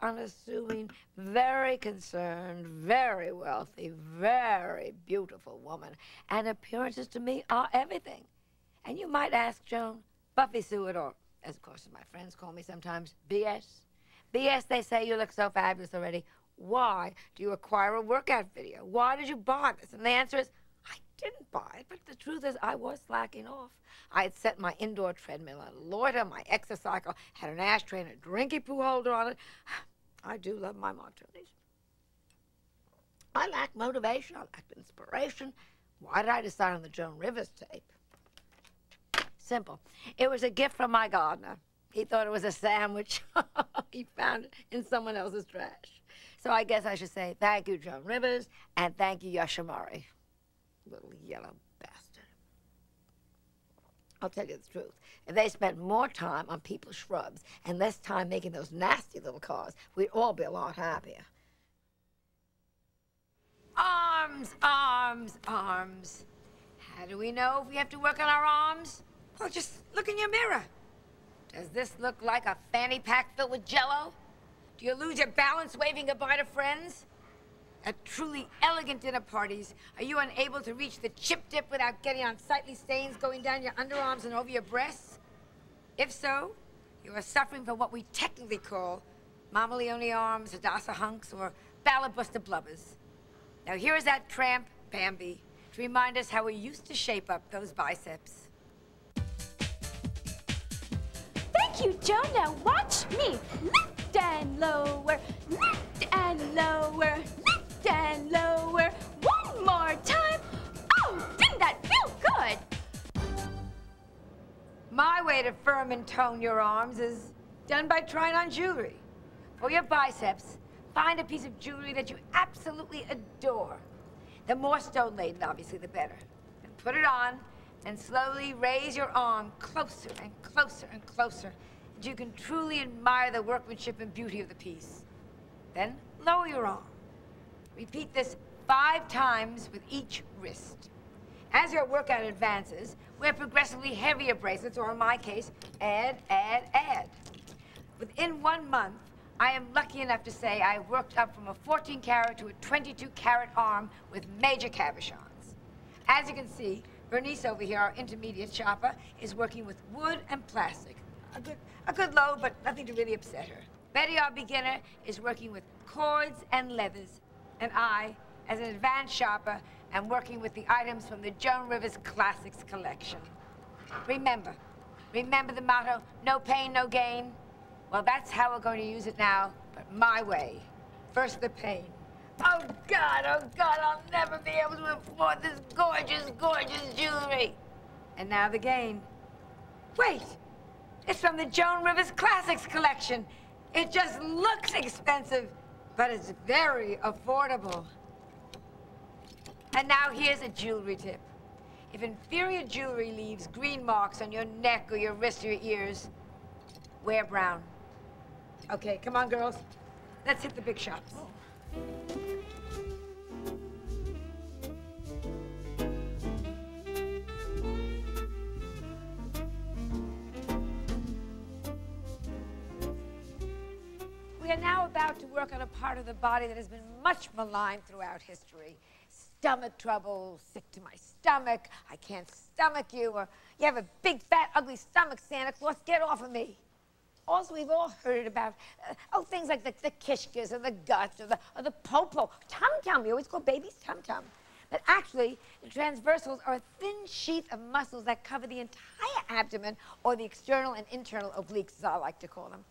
unassuming, very concerned, very wealthy, very beautiful woman. And appearances to me are everything. And you might ask, Joan, Buffy Seward, or as of course my friends call me sometimes, BS. BS, they say you look so fabulous already. Why do you acquire a workout video? Why did you buy this? And the answer is, I didn't buy it, but the truth is I was slacking off. I had set my indoor treadmill, a loiter, my exercycle, had an ashtray and a drinky poo holder on it. I do love my martinis. I lacked motivation, I lacked inspiration. Why did I decide on the Joan Rivers tape? Simple. It was a gift from my gardener. He thought it was a sandwich. He found it in someone else's trash. So I guess I should say thank you, Joan Rivers, and thank you, Yoshimori. Little yellow bastard. I'll tell you the truth. If they spent more time on people's shrubs and less time making those nasty little cars, we'd all be a lot happier. Arms, arms, arms. How do we know if we have to work on our arms? Well, just look in your mirror. Does this look like a fanny pack filled with Jell-O? Do you lose your balance waving goodbye to friends? At truly elegant dinner parties, are you unable to reach the chip dip without getting unsightly stains going down your underarms and over your breasts? If so, you are suffering from what we technically call Mama Leone arms, Hadassah hunks, or Balabuster blubbers. Now here is that tramp, Bambi, to remind us how we used to shape up those biceps. Thank you, Joan. Now watch me. Lift and lower, lift and lower, lift and lower. One more time. Oh, didn't that feel good? My way to firm and tone your arms is done by trying on jewelry. For your biceps, find a piece of jewelry that you absolutely adore. The more stone-laden, obviously, the better. And put it on, and slowly raise your arm closer and closer and closer until you can truly admire the workmanship and beauty of the piece. Then lower your arm. Repeat this 5 times with each wrist. As your workout advances, wear progressively heavier bracelets, or in my case, add. Within 1 month, I am lucky enough to say I worked up from a 14-carat to a 22-carat arm with major cabochons. As you can see, Bernice over here, our intermediate shopper, is working with wood and plastic. A good load, but nothing to really upset her. Betty, our beginner, is working with cords and leathers. And I, as an advanced shopper, am working with the items from the Joan Rivers Classics collection. Remember the motto, no pain, no gain? Well, that's how we're going to use it now, but my way. First the pain. Oh God, I'll never be able to afford this gorgeous, gorgeous jewelry. And now the gain. Wait, it's from the Joan Rivers Classics collection. It just looks expensive, but it's very affordable. And now here's a jewelry tip. If inferior jewelry leaves green marks on your neck or your wrist or your ears, wear brown. Okay, come on, girls. Let's hit the big shops. We are now about to work on a part of the body that has been much maligned throughout history. Stomach trouble, sick to my stomach, I can't stomach you, or you have a big, fat, ugly stomach, Santa Claus, get off of me. Also, we've all heard about, things like the kishkas, or the guts, or the popo. Tum-tum, we always call babies tum-tum. But actually, the transversals are a thin sheath of muscles that cover the entire abdomen, or the external and internal obliques, as I like to call them.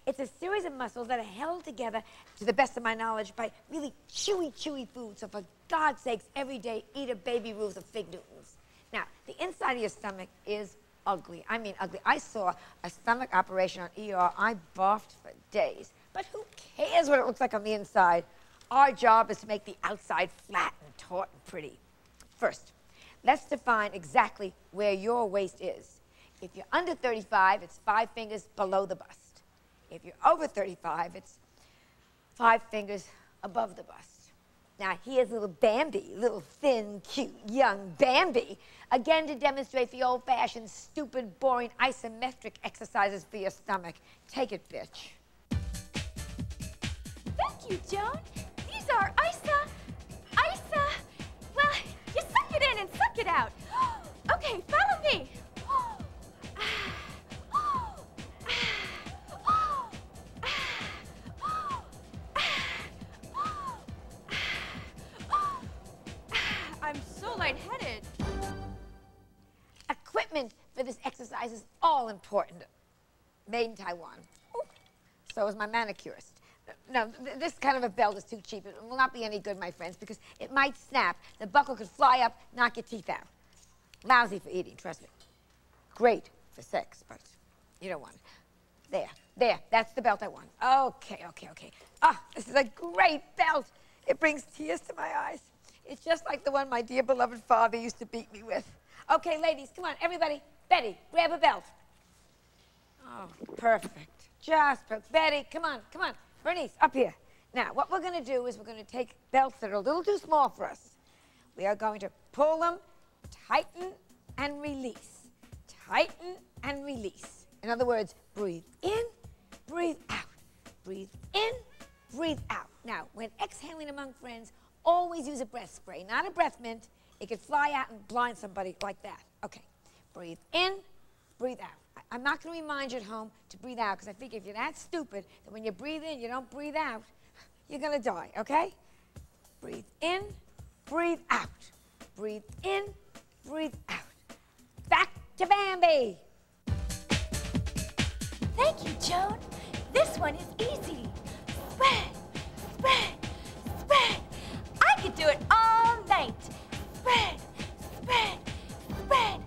It's a series of muscles that are held together, to the best of my knowledge, by really chewy food. So for God's sakes, every day, eat a baby Ruth of Fig Newtons. Now, the inside of your stomach is ugly. I mean ugly. I saw a stomach operation on ER. I barfed for days. But who cares what it looks like on the inside? Our job is to make the outside flat and taut and pretty. First, let's define exactly where your waist is. If you're under 35, it's 5 fingers below the bust. If you're over 35, it's 5 fingers above the bust. Now, here's little Bambi, little thin, cute, young Bambi, again to demonstrate the old-fashioned, stupid, boring, isometric exercises for your stomach. Take it, bitch. Thank you, Joan. These are well, you suck it in and suck it out. Okay, follow me. I'm so lightheaded. Equipment for this exercise is all important. Made in Taiwan. Ooh. So is my manicurist. No, this kind of a belt is too cheap. It will not be any good, my friends, because it might snap. The buckle could fly up, knock your teeth out. Lousy for eating, trust me. Great for sex, but you don't want it. There, that's the belt I want. Okay. Ah, this is a great belt. It brings tears to my eyes. It's just like the one my dear beloved father used to beat me with. Okay, ladies, come on, everybody. Betty, grab a belt. Oh, perfect. Just perfect. Betty, come on. Bernice, up here. Now, what we're going to do is we're going to take belts that are a little too small for us. We are going to pull them, tighten, and release. Tighten and release. In other words, breathe in, breathe out. Breathe in, breathe out. Now, when exhaling among friends, always use a breath spray, not a breath mint. It could fly out and blind somebody like that. Okay, breathe in, breathe out. I'm not going to remind you at home to breathe out because I figure if you're that stupid that when you breathe in, you don't breathe out, you're going to die, okay? Breathe in, breathe out. Breathe in, breathe out. Back to Bambi. Thank you, Joan. This one is easy. Spread, spread, spread. I could do it all night. Spread, spread, spread.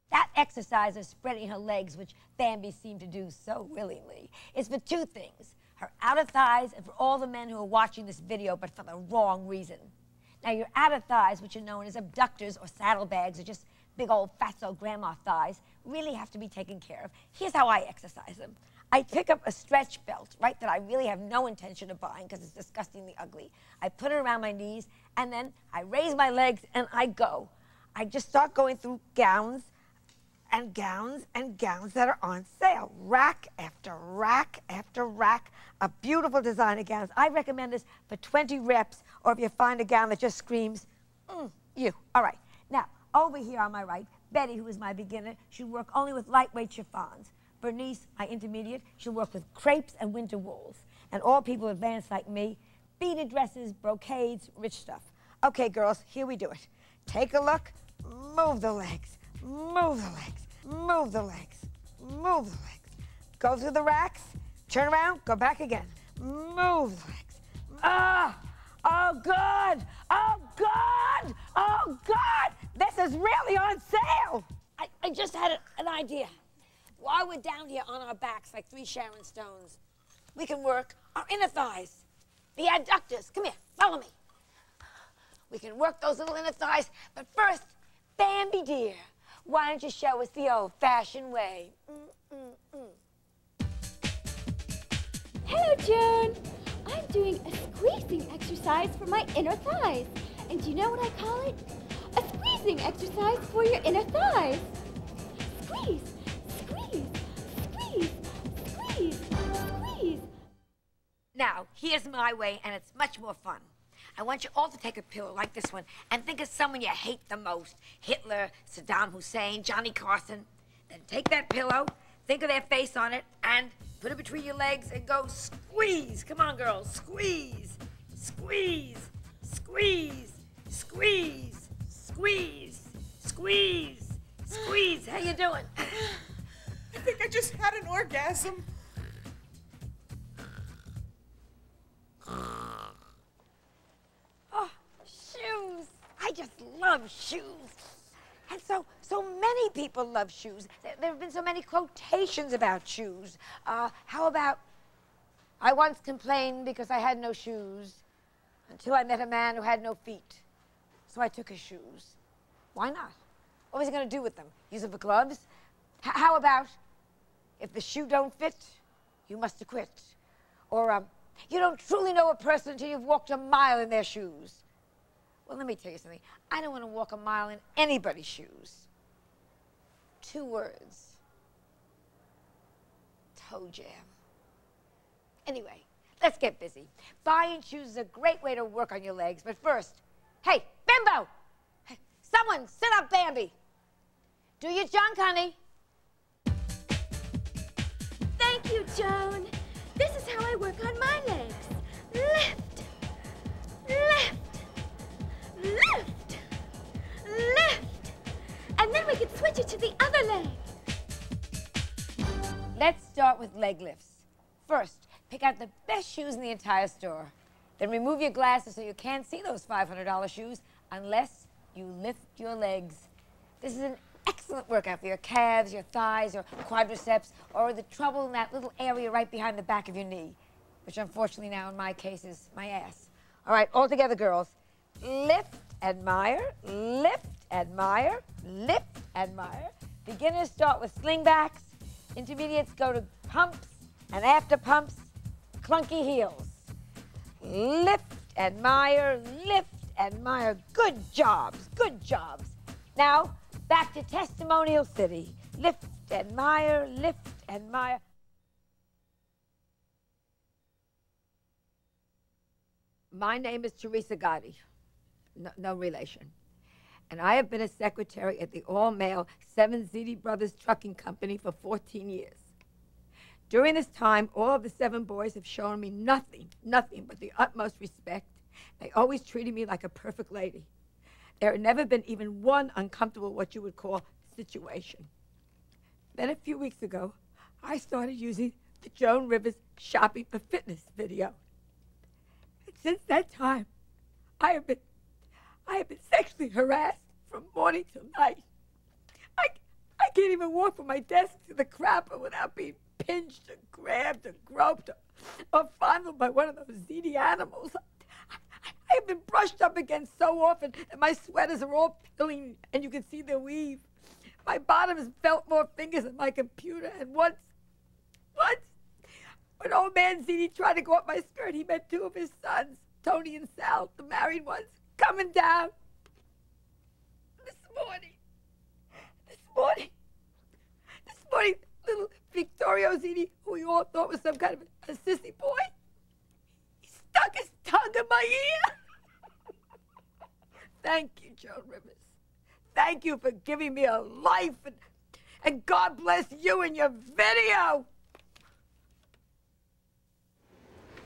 That exercise of spreading her legs, which Bambi seemed to do so willingly, is for two things. Her outer thighs and for all the men who are watching this video, but for the wrong reason. Now, your outer thighs, which are known as abductors or saddlebags or just big old fatso grandma thighs, really have to be taken care of. Here's how I exercise them. I pick up a stretch belt, right, that I really have no intention of buying because it's disgustingly ugly. I put it around my knees, and then I raise my legs, and I go. I just start going through gowns and gowns and gowns that are on sale. Rack after rack after rack of beautiful designer gowns. I recommend this for 20 reps, or if you find a gown that just screams, you. All right. Now, over here on my right, Betty, who is my beginner, should work only with lightweight chiffons. Bernice, my intermediate, she'll work with crepes and winter wools. And all people advanced like me, beaded dresses, brocades, rich stuff. Okay, girls, here we do it. Take a look, move the legs, move the legs, move the legs, move the legs. Go through the racks, turn around, go back again. Move the legs. Ah! Oh, good! Oh, good! Oh, God! This is really on sale! I just had an idea. While we're down here on our backs like three Sharon Stones, we can work our inner thighs, the adductors. Come here, follow me. We can work those little inner thighs, but first, Bambi dear, why don't you show us the old-fashioned way? Hello, Joan. I'm doing a squeezing exercise for my inner thighs. And do you know what I call it? A squeezing exercise for your inner thighs. Squeeze, squeeze, squeeze, squeeze, squeeze. Now, here's my way, and it's much more fun. I want you all to take a pillow like this one and think of someone you hate the most. Hitler, Saddam Hussein, Johnny Carson. Then take that pillow, think of their face on it, and put it between your legs and go squeeze. Come on, girls. Squeeze, squeeze, squeeze, squeeze, squeeze, squeeze, squeeze. How you doing? I think I just had an orgasm. Oh, shoes. I just love shoes. And so many people love shoes. There have been so many quotations about shoes. How about, I once complained because I had no shoes until I met a man who had no feet. So I took his shoes. Why not? What was he going to do with them? Use them for gloves? How about, if the shoe don't fit, you must acquit. Or, you don't truly know a person until you've walked a mile in their shoes. Well, let me tell you something. I don't want to walk a mile in anybody's shoes. 2 words. Toe jam. Anyway, let's get busy. Buying shoes is a great way to work on your legs, but first, hey, Bimbo! Hey, someone sit up Bambi. Do your junk, honey. Thank you, Joan. This is how I work on my legs. Lift, lift, lift, lift. And then we can switch it to the other leg. Let's start with leg lifts. First, pick out the best shoes in the entire store. Then remove your glasses so you can't see those $500 shoes unless you lift your legs. This is an excellent workout for your calves, your thighs, your quadriceps, or the trouble in that little area right behind the back of your knee, which unfortunately now in my case is my ass. All right, all together, girls. Lift, admire, lift, admire, lift, admire. Beginners start with slingbacks. Intermediates go to pumps, and after pumps, clunky heels. Lift, admire, lift, admire. Good jobs, good jobs. Now, back to Testimonial City. Lift, admire, lift, admire. My name is Teresa Gotti, no relation. And I have been a secretary at the all-male 7 ZD Brothers Trucking Company for 14 years. During this time, all of the 7 boys have shown me nothing but the utmost respect. They always treated me like a perfect lady. There had never been even one uncomfortable, what you would call, situation. Then a few weeks ago, I started using the Joan Rivers Shopping for Fitness video. And since that time, I have been sexually harassed from morning till night. I can't even walk from my desk to the crapper without being pinched and grabbed and groped or fondled by one of those ZD animals. I have been brushed up against so often that my sweaters are all peeling and you can see the weave. My bottom has felt more fingers than my computer, and once, when old man ZD tried to go up my skirt, he met 2 of his sons, Tony and Sal, the married ones, coming down. This morning, little Victorio ZD, who we all thought was some kind of a sissy boy, he stuck his tongue in my ear. Thank you, Joan Rivers. Thank you for giving me a life, and God bless you and your video.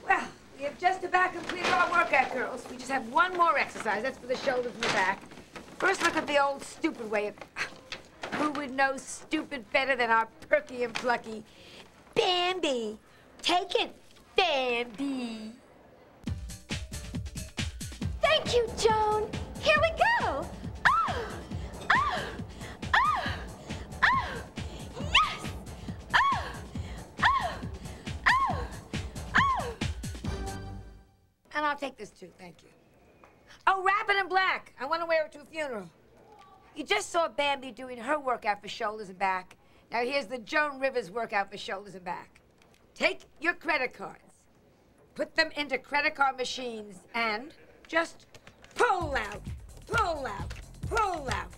Well, we have just about completed our workout, girls. We just have one more exercise. That's for the shoulders and the back. First, look at the old stupid way of... Who would know stupid better than our perky and plucky Bambi? Take it, Bambi. Thank you, Joan. Here we go. Oh, oh, oh, oh, yes. Oh, oh, oh, oh. And I'll take this too, thank you. Oh, wrap it in black. I want to wear it to a funeral. You just saw Bambi doing her workout for shoulders and back. Now here's the Joan Rivers workout for shoulders and back. Take your credit cards, put them into credit card machines, and just pull out, pull out, pull out,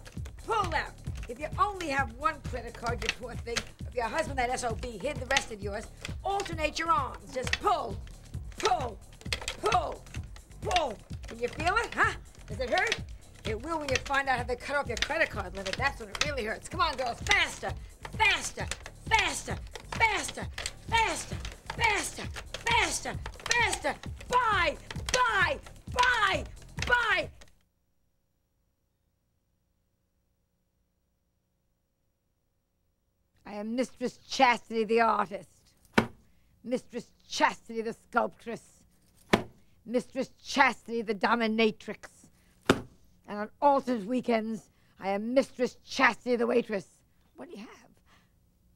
pull out. If you only have one credit card, you poor thing, if your husband, that SOB, hid the rest of yours, alternate your arms. Just pull, pull, pull, pull. Can you feel it, huh? Does it hurt? It will when you find out how they cut off your credit card limit. That's when it really hurts. Come on, girls. Faster, faster, faster, faster, faster, faster, faster, faster. Buy, buy, buy, buy. I am Mistress Chastity, the artist. Mistress Chastity, the sculptress. Mistress Chastity, the dominatrix. And on alternate weekends, I am Mistress Chastity, the waitress. What do you have?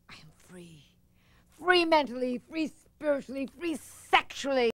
I am free. Free mentally, free spiritually, free sexually.